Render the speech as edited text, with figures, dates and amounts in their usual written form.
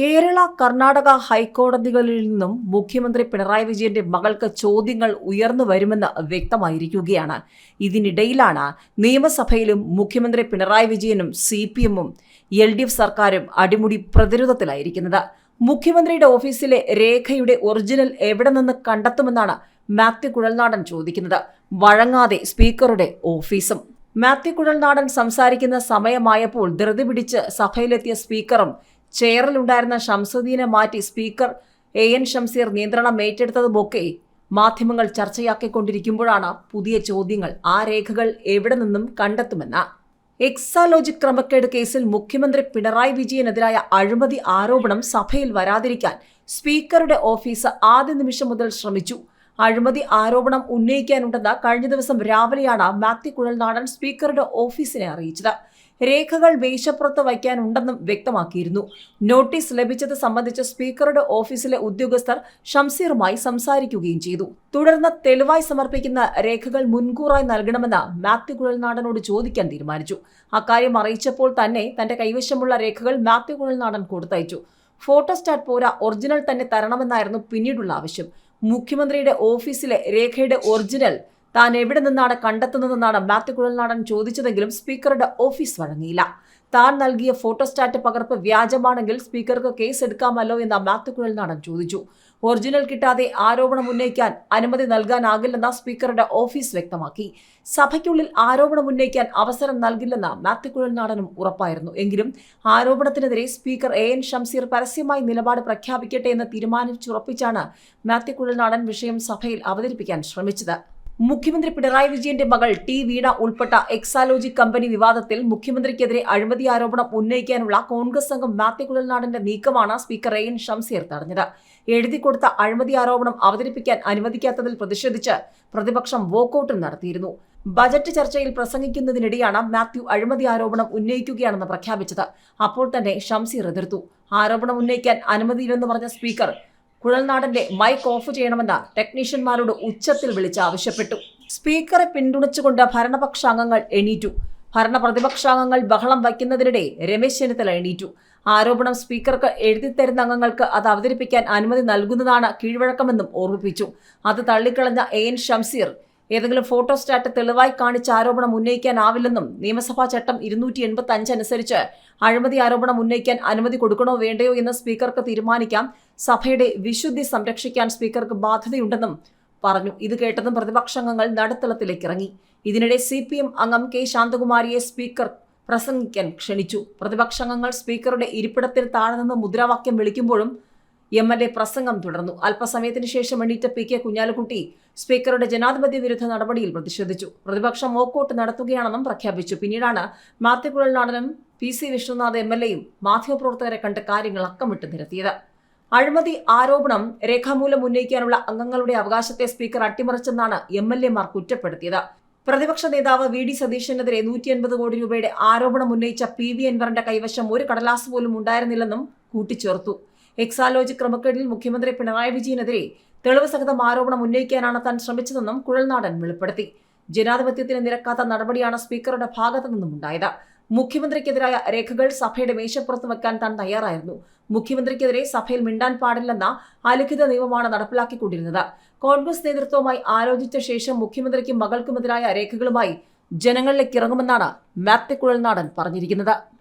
കേരള, കർണാടക ഹൈക്കോടതികളിൽ നിന്നും മുഖ്യമന്ത്രി പിണറായി വിജയന്റെ മകൾക്ക് ചോദ്യങ്ങൾ ഉയർന്നു വരുമെന്ന് വ്യക്തമായിരിക്കുകയാണ്. ഇതിനിടയിലാണ് നിയമസഭയിലും മുഖ്യമന്ത്രി പിണറായി വിജയനും CPM-ഉം LDF സർക്കാരും അടിമുടി പ്രതിരോധത്തിലായിരിക്കുന്നത്. മുഖ്യമന്ത്രിയുടെ ഓഫീസിലെ രേഖയുടെ ഒറിജിനൽ എവിടെ നിന്ന് കണ്ടെത്തുമെന്നാണ് മാത്യു കുഴൽനാടൻ ചോദിക്കുന്നത്. വഴങ്ങാതെ സ്പീക്കറുടെ ഓഫീസും. മാത്യു കുഴൽനാടൻ സംസാരിക്കുന്ന സമയമായപ്പോൾ ധൃതി പിടിച്ച് സഭയിലെത്തിയ സ്പീക്കറും ചെയറിലുണ്ടായിരുന്ന ഷംസുദ്ദീനെ മാറ്റി സ്പീക്കർ AN ഷംസീർ നിയന്ത്രണം ഏറ്റെടുത്തതുമൊക്കെ മാധ്യമങ്ങൾ ചർച്ചയാക്കിക്കൊണ്ടിരിക്കുമ്പോഴാണ് പുതിയ ചോദ്യങ്ങൾ. ആ രേഖകൾ എവിടെ നിന്നും കണ്ടെത്തുമെന്ന്. എക്സാലോജിക് ക്രമക്കേട് കേസിൽ മുഖ്യമന്ത്രി പിണറായി വിജയനെതിരായ അഴിമതി ആരോപണം സഭയിൽ വരാതിരിക്കാൻ സ്പീക്കറുടെ ഓഫീസ് ആദ്യ നിമിഷം മുതൽ ശ്രമിച്ചു. അഴിമതി ആരോപണം ഉന്നയിക്കാനുണ്ടെന്ന് കഴിഞ്ഞ ദിവസം രാവിലെയാണ് മാത്യു കുഴൽനാടൻ സ്പീക്കറുടെ ഓഫീസിനെ അറിയിച്ചത്. രേഖകൾ മേശപ്പുറത്ത് വയ്ക്കാനുണ്ടെന്നും വ്യക്തമാക്കിയിരുന്നു. നോട്ടീസ് ലഭിച്ചത് സംബന്ധിച്ച് സ്പീക്കറുടെ ഓഫീസിലെ ഉദ്യോഗസ്ഥർ ഷംസീറുമായി സംസാരിക്കുകയും ചെയ്തു. തുടർന്ന് തെളിവായി സമർപ്പിക്കുന്ന രേഖകൾ മുൻകൂറായി നൽകണമെന്ന് മാത്യു കുഴൽനാടനോട് ചോദിക്കാൻ തീരുമാനിച്ചു. അക്കാര്യം അറിയിച്ചപ്പോൾ തന്നെ തന്റെ കൈവശമുള്ള രേഖകൾ മാത്യു കുഴൽനാടൻ കൊടുത്തയച്ചു. ഫോട്ടോസ്റ്റാറ്റ് പോരാ, ഒറിജിനൽ തന്നെ തരണമെന്നായിരുന്നു പിന്നീടുള്ള ആവശ്യം. മുഖ്യമന്ത്രിയുടെ ഓഫീസിലെ രേഖയുടെ ഒറിജിനൽ താൻ എവിടെ നിന്നാണ് കണ്ടെത്തുന്നതെന്നാണ് മാത്യു കുഴൽനാടൻ ചോദിച്ചതെങ്കിലും സ്പീക്കറുടെ ഓഫീസ് വഴങ്ങിയില്ല. താൻ നൽകിയ ഫോട്ടോസ്റ്റാറ്റ് പകർപ്പ് വ്യാജമാണെങ്കിൽ സ്പീക്കർക്ക് കേസ് എടുക്കാമല്ലോ എന്ന് മാത്യു കുഴൽനാടൻ ചോദിച്ചു. ഒറിജിനൽ കിട്ടാതെ ആരോപണം ഉന്നയിക്കാൻ അനുമതി നൽകാനാകില്ലെന്ന് സ്പീക്കറുടെ ഓഫീസ് വ്യക്തമാക്കി. സഭയ്ക്കുള്ളിൽ ആരോപണം ഉന്നയിക്കാൻ അവസരം നൽകില്ലെന്ന് മാത്യു കുഴൽനാടനും ഉറപ്പായിരുന്നു. എങ്കിലും ആരോപണത്തിനെതിരെ സ്പീക്കർ AN ഷംസീർ പരസ്യമായി നിലപാട് പ്രഖ്യാപിക്കട്ടെ എന്ന് തീരുമാനിച്ചുറപ്പിച്ചാണ് മാത്യു കുഴൽനാടൻ വിഷയം സഭയിൽ അവതരിപ്പിക്കാൻ ശ്രമിച്ചത്. മുഖ്യമന്ത്രി പിണറായി വിജയന്റെ മകൾ വീണ ഉൾപ്പെട്ട എക്സാലോജിക് കമ്പനി വിവാദത്തിൽ മുഖ്യമന്ത്രിക്കെതിരെ അഴിമതി ആരോപണം ഉന്നയിക്കാനുള്ള കോൺഗ്രസ് അംഗം മാത്യു കുഴൽനാടന്റെ നീക്കമാണ് സ്പീക്കർ AN ഷംസീർ തടഞ്ഞത്. എഴുതിക്കൊടുത്ത അഴിമതി ആരോപണം അവതരിപ്പിക്കാൻ അനുവദിക്കാത്തതിൽ പ്രതിഷേധിച്ച് പ്രതിപക്ഷം വോക്കൌട്ടും നടത്തിയിരുന്നു. ബജറ്റ് ചർച്ചയിൽ പ്രസംഗിക്കുന്നതിനിടെയാണ് മാത്യു അഴിമതി ആരോപണം ഉന്നയിക്കുകയാണെന്ന് പ്രഖ്യാപിച്ചത്. അപ്പോൾ തന്നെ ഷംസീർ എതിർത്തു. ആരോപണം ഉന്നയിക്കാൻ അനുമതിയില്ലെന്ന് പറഞ്ഞ സ്പീക്കർ കുഴൽനാടന്റെ മൈക്ക് ഓഫ് ചെയ്യണമെന്ന് ടെക്നീഷ്യന്മാരോട് ഉച്ചത്തിൽ വിളിച്ച് ആവശ്യപ്പെട്ടു. സ്പീക്കറെ പിന്തുണച്ചുകൊണ്ട് ഭരണപക്ഷാംഗങ്ങൾ എണീറ്റു. പ്രതിപക്ഷാംഗങ്ങൾ ബഹളം വയ്ക്കുന്നതിനിടെ രമേശ് ചെന്നിത്തല എണീറ്റു. ആരോപണം സ്പീക്കർക്ക് എഴുതിത്തരുന്ന അംഗങ്ങൾക്ക് അത് അവതരിപ്പിക്കാൻ അനുമതി നൽകുന്നതാണ് കീഴ്വഴക്കമെന്നും ഓർമ്മിപ്പിച്ചു. അത് തള്ളിക്കളഞ്ഞ AN ഷംസീർ ഏതെങ്കിലും ഫോട്ടോസ്റ്റാറ്റ് തെളിവായി കാണിച്ച ആരോപണം ഉന്നയിക്കാനാവില്ലെന്നും നിയമസഭാ ചട്ടം 285 അനുസരിച്ച് അഴിമതി ആരോപണം ഉന്നയിക്കാൻ അനുമതി കൊടുക്കണോ വേണ്ടയോ എന്ന് സ്പീക്കർക്ക് തീരുമാനിക്കാം. സഭയുടെ വിശുദ്ധി സംരക്ഷിക്കാൻ സ്പീക്കർക്ക് ബാധ്യതയുണ്ടെന്നും പറഞ്ഞു. ഇത് കേട്ടതും പ്രതിപക്ഷാംഗങ്ങൾ നടുത്തളത്തിലേക്ക് ഇറങ്ങി. ഇതിനിടെ CPM അംഗം K ശാന്തകുമാരിയെ സ്പീക്കർ പ്രസംഗിക്കാൻ ക്ഷണിച്ചു. പ്രതിപക്ഷാംഗങ്ങൾ സ്പീക്കറുടെ ഇരിപ്പിടത്തിന് താഴെ നിന്ന് മുദ്രാവാക്യം വിളിക്കുമ്പോഴും MLA പ്രസംഗം തുടർന്നു. അല്പസമയത്തിന് ശേഷം എണീറ്റ PK കുഞ്ഞാലിക്കുട്ടി സ്പീക്കറുടെ ജനാധിപത്യ വിരുദ്ധ നടപടിയിൽ പ്രതിഷേധിച്ചു. പ്രതിപക്ഷം വോക്കൌട്ട് നടത്തുകയാണെന്നും പ്രഖ്യാപിച്ചു. പിന്നീടാണ് മാത്യു കുഴൽനാടനും PC വിശ്വനാഥ് MLA-യും മാധ്യമപ്രവർത്തകരെ കണ്ട് കാര്യങ്ങൾ അക്കമിട്ട് നിരത്തിയത്. അഴിമതി ആരോപണം രേഖാമൂലം ഉന്നയിക്കാനുള്ള അംഗങ്ങളുടെ അവകാശത്തെ സ്പീക്കർ അട്ടിമറിച്ചെന്നാണ് MLA-മാർ കുറ്റപ്പെടുത്തിയത്. പ്രതിപക്ഷ നേതാവ് VD സതീശനെതിരെ 150 കോടി രൂപയുടെ ആരോപണം ഉന്നയിച്ച PV അൻവറിന്റെ കൈവശം ഒരു കടലാസ് പോലും ഉണ്ടായിരുന്നില്ലെന്നും കൂട്ടിച്ചേർത്തു. എക്സാലോജിക് ക്രമക്കേടിൽ മുഖ്യമന്ത്രി പിണറായി വിജയനെതിരെ തെളിവ് സഹിതം ആരോപണം ഉന്നയിക്കാനാണ് താൻ ശ്രമിച്ചതെന്നും കുഴൽനാടൻ വെളിപ്പെടുത്തി. ജനാധിപത്യത്തിന് നിരക്കാത്ത നടപടിയാണ് സ്പീക്കറുടെ ഭാഗത്തു നിന്നും ഉണ്ടായത്. മുഖ്യമന്ത്രിക്കെതിരായ രേഖകൾ സഭയുടെ മേശപ്പുറത്ത് വെക്കാൻ താൻ തയ്യാറായിരുന്നു. മുഖ്യമന്ത്രിക്കെതിരെ സഭയിൽ മിണ്ടാൻ പാടില്ലെന്ന അലിഖിത നിയമമാണ് നടപ്പിലാക്കിക്കൊണ്ടിരുന്നത്. കോൺഗ്രസ് നേതൃത്വവുമായി ആലോചിച്ച ശേഷം മുഖ്യമന്ത്രിക്കും മകൾക്കുമെതിരായ രേഖകളുമായി ജനങ്ങളിലേക്ക് ഇറങ്ങുമെന്നാണ് മാത്യു കുഴൽനാടൻ പറഞ്ഞിരിക്കുന്നത്.